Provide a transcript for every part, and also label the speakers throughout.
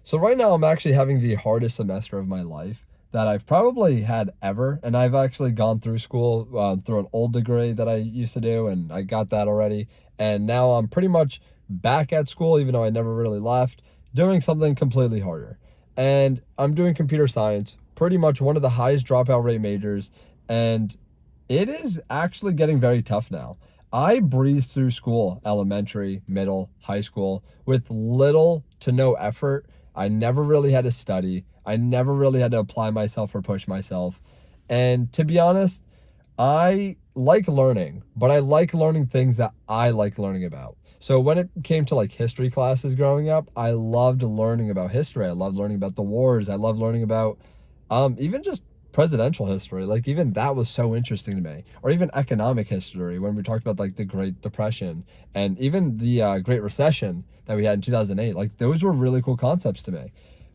Speaker 1: So right now I'm actually having the hardest semester of my life that I've probably had ever. And I've actually gone through school through an old degree that I used to do, and I got that already. And now I'm pretty much back at school, even though I never really left, doing something completely harder. And I'm doing computer science, pretty much one of the highest dropout rate majors. And it is actually getting very tough now. I breezed through school, elementary, middle, high school, with little to no effort. I never really had to study. I never really had to apply myself or push myself. And to be honest, I like learning, but I like learning things that I like learning about. So when it came to like history classes growing up, I loved learning about history. I loved learning about the wars. I loved learning about even just presidential history. Like even that was so interesting to me. Or even economic history when we talked about like the Great Depression and even the Great Recession that we had in 2008. Like those were really cool concepts to me.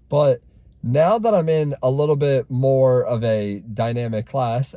Speaker 1: But now that I'm in a little bit more of a dynamic class,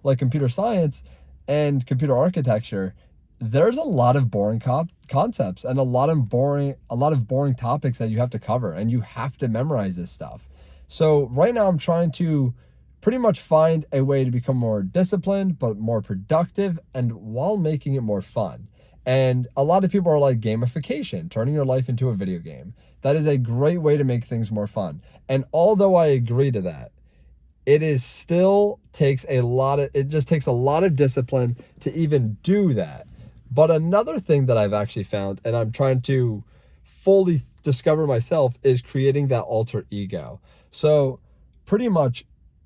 Speaker 1: like computer science and computer architecture, there's a lot of boring concepts and a lot of boring topics that you have to cover, and you have to memorize this stuff. So right now I'm trying to pretty much find a way to become more disciplined but more productive, and while making it more fun. And a lot of people are like gamification, turning your life into a video game. That is a great way to make things more fun. And although I agree to that, it just takes a lot of discipline to even do that. But another thing that I've actually found, and I'm trying to fully discover myself, is creating that alter ego. So pretty much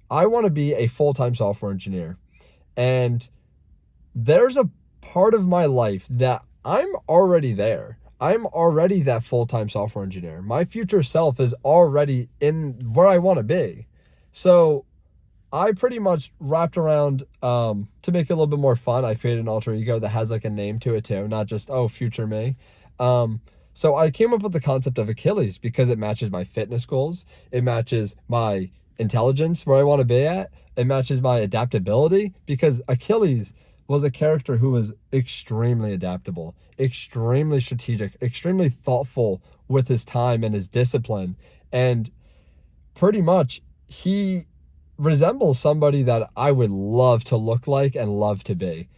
Speaker 1: I want to be a full-time software engineer, and there's a part of my life that I'm already there. I'm already that full-time software engineer. My future self is already in where I want to be. So I pretty much wrapped around, to make it a little bit more fun, I created an alter ego that has like a name to it too, not just, oh, future me. So I came up with the concept of Achilles because it matches my fitness goals. It matches my intelligence, where I want to be at. It matches my adaptability because Achilles was a character who was extremely adaptable, extremely strategic, extremely thoughtful with his time and his discipline. And pretty much he resembles somebody that I would love to look like and love to be.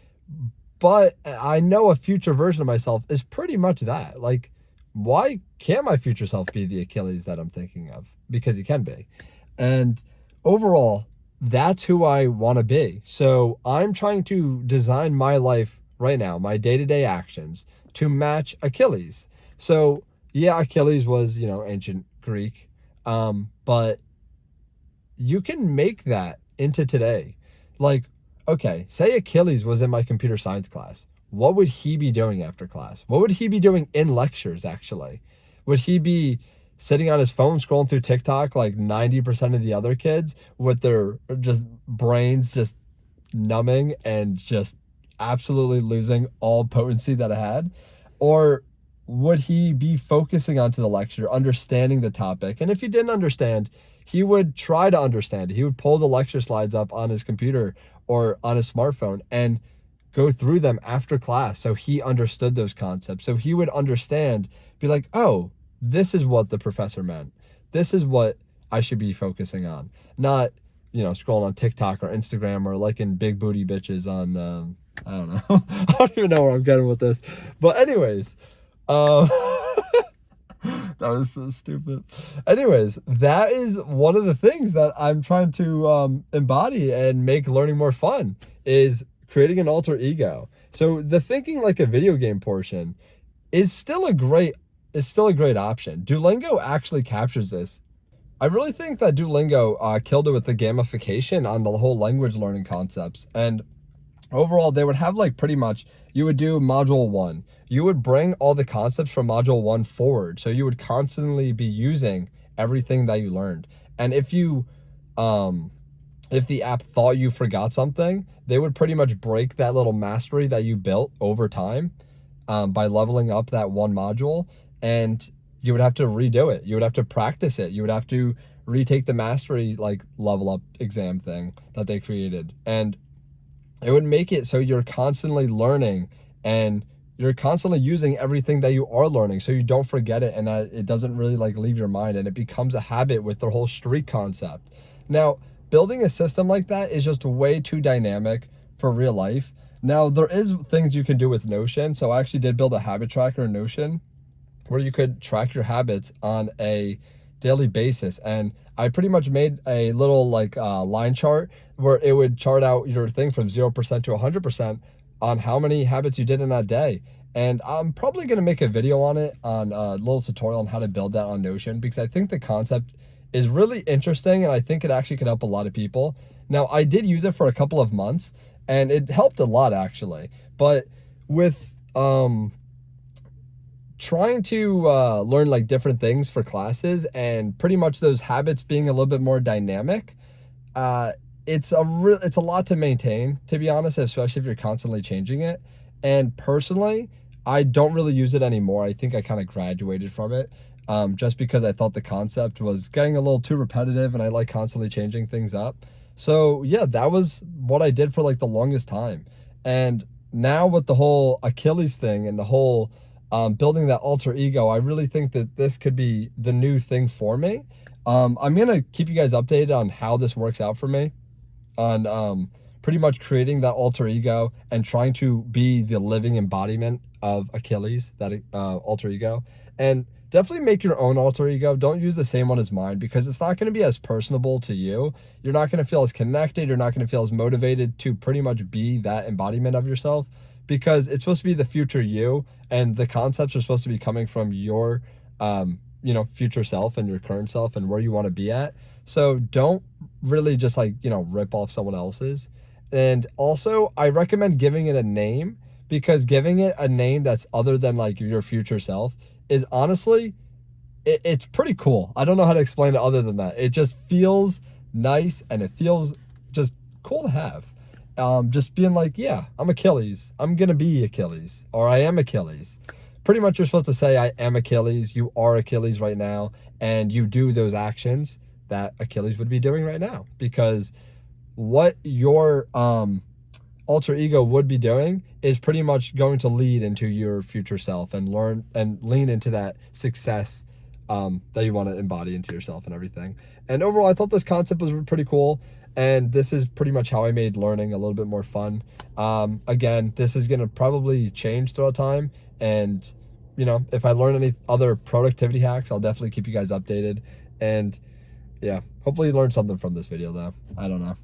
Speaker 1: But I know a future version of myself is pretty much that. Like, why can't my future self be the Achilles that I'm thinking of? Because he can be. And overall, that's who I want to be. So I'm trying to design my life right now, my day-to-day actions, to match Achilles. So yeah, Achilles was, ancient Greek. But you can make that into today. Like, okay, say Achilles was in my computer science class. What would he be doing after class? What would he be doing in lectures, actually? Would he be sitting on his phone scrolling through TikTok like 90% of the other kids with their just brains just numbing and just absolutely losing all potency that it had? Or would he be focusing onto the lecture, understanding the topic? And if he didn't understand, he would try to understand. He would pull the lecture slides up on his computer or on his smartphone and go through them after class so he understood those concepts. So he would understand, be like, oh, this is what the professor meant. This is what I should be focusing on. Not, scrolling on TikTok or Instagram or liking big booty bitches on, I don't know. I don't even know where I'm getting with this. But anyways, that was so stupid. Anyways, that is one of the things that I'm trying to embody and make learning more fun, is creating an alter ego. So the thinking like a video game portion is still a great option. Duolingo actually captures this. I really think that Duolingo killed it with the gamification on the whole language learning concepts. And overall, they would have like pretty much, you would do module 1. You would bring all the concepts from module 1 forward. So you would constantly be using everything that you learned. And if the app thought you forgot something, they would pretty much break that little mastery that you built over time, by leveling up that one module, and you would have to redo it. You would have to practice it. You would have to retake the mastery like level up exam thing that they created. And it would make it so you're constantly learning, and you're constantly using everything that you are learning so you don't forget it, and that it doesn't really like leave your mind, and it becomes a habit with the whole streak concept. Now, building a system like that is just way too dynamic for real life. Now, there is things you can do with Notion. So I actually did build a habit tracker in Notion where you could track your habits on a daily basis. And I pretty much made a little like line chart where it would chart out your thing from 0% to 100% on how many habits you did in that day. And I'm probably going to make a video on it, on a little tutorial on how to build that on Notion, because I think the concept is really interesting, and I think it actually could help a lot of people. Now, I did use it for a couple of months, and it helped a lot actually. But with trying to learn like different things for classes, and pretty much those habits being a little bit more dynamic, it's a lot to maintain, to be honest, especially if you're constantly changing it. And personally, I don't really use it anymore. I think I kind of graduated from it, just because I thought the concept was getting a little too repetitive, and I like constantly changing things up. So yeah, that was what I did for like the longest time. And now with the whole Achilles thing and the whole building that alter ego, I really think that this could be the new thing for me. I'm gonna keep you guys updated on how this works out for me, on pretty much creating that alter ego and trying to be the living embodiment of Achilles, that alter ego. And definitely make your own alter ego. Don't use the same one as mine, because it's not going to be as personable to you. You're not going to feel as connected. You're not going to feel as motivated to pretty much be that embodiment of yourself, because it's supposed to be the future you, and the concepts are supposed to be coming from your future self and your current self and where you want to be at. So don't really just like, rip off someone else's. And also, I recommend giving it a name, because giving it a name that's other than like your future self is honestly, it's pretty cool. I don't know how to explain it other than that. It just feels nice, and it feels just cool to have. Just being like, yeah, I'm Achilles. I'm going to be Achilles, or I am Achilles. Pretty much you're supposed to say, I am Achilles. You are Achilles right now. And you do those actions that Achilles would be doing right now, because what your alter ego would be doing is pretty much going to lead into your future self, and learn and lean into that success that you want to embody into yourself and everything. And overall, I thought this concept was pretty cool. And this is pretty much how I made learning a little bit more fun. Again, this is going to probably change throughout time. And, if I learn any other productivity hacks, I'll definitely keep you guys updated. And yeah, hopefully you learned something from this video though. I don't know.